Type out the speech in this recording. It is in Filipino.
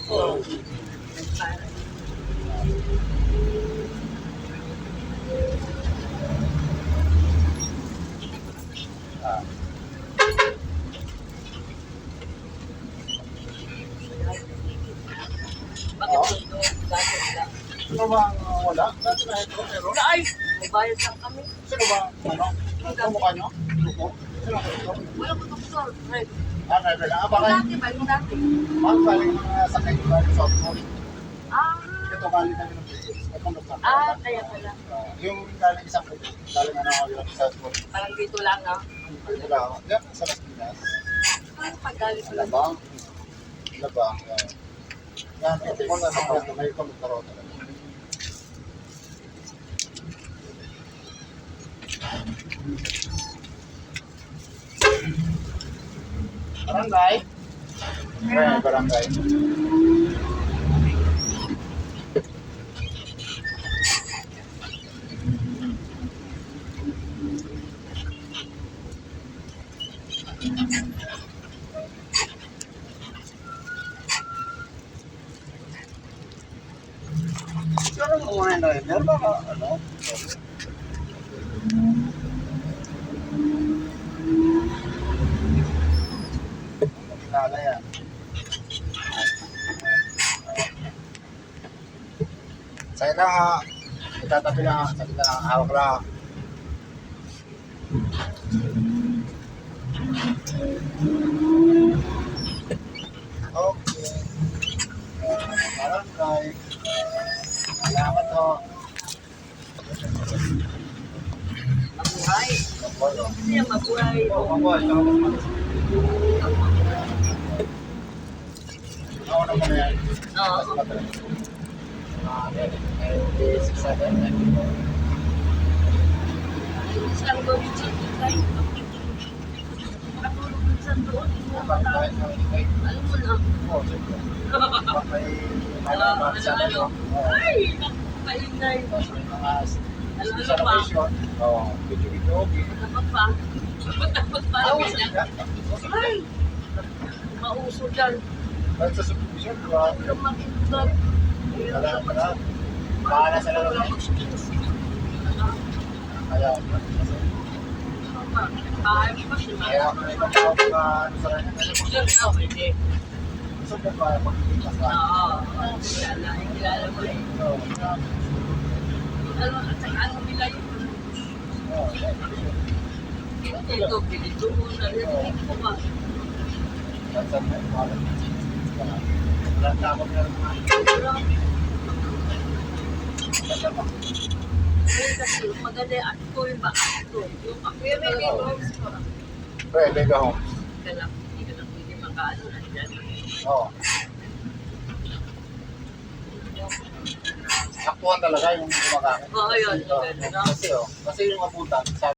Oo. Ah. Bakit ito? Dati wala. Sino ba ang wala? Dati na ito, pero... Ay! May bayad lang kami. Sino ba ang ano? Ang mukha nyo? Grupo? Sino ang grupo? Wala ko doktor. Red. Ah, driver lang. Ah, baka Yung dati ba? Yung dati. ma'am, galing mga sakay ko galing sa Outpost. Ah. Ito galing kami ng Philippines. May conductor. Kaya pala. Yung galing isang grupo, galing ano yung sa Outpost. Parang dito lang, ah. Dito lang ako. Diyan, sa Las Piñas. Ano pag-galing pala? Labang. Labang. Yan, ito mo na naman. May conductor ako talaga. Barangay? Barangay. Ano mo muna yung driver? Baka ano? Kilala yan. Sa'yo lang ha. Itatabi lang ha. Sa'yo lang. Hawak lang. Okay. Barangay. Salamat ho. Mabuhay. Kapolo. Kasi yung mabuhay. Oh, mabuhay. Ako na muna yan. Oo. Isang gawin sa tutay. Nakatulog minsan doon. Alam mo na. Ano? Ay! Nakapainay. Alam pa. Dapat pa. Dapat pa. Ay! Mauso dyan. At sa subdivision, diba? Yung makintag. Paala sa lalaki. Kaya, Bahay mo pa siya. kaya ako na ipapawag ka ano sa kanya. Pwede. Gusto mo ba magkikita ka? Oo. Kilala mo eh. Ano, at saka ano nila yun? Ito, pinito mo na rin. Ito ba? Wala takot na naman. Kasi maganda yung at ko yung baka ito. Yung ako yung may homes ko. Pwede ka ho. Hindi ka lang pwede makaano na dyan. Oo. Saktuhan talaga yung gumagamit. Oo, yun. Kasi yung abutan,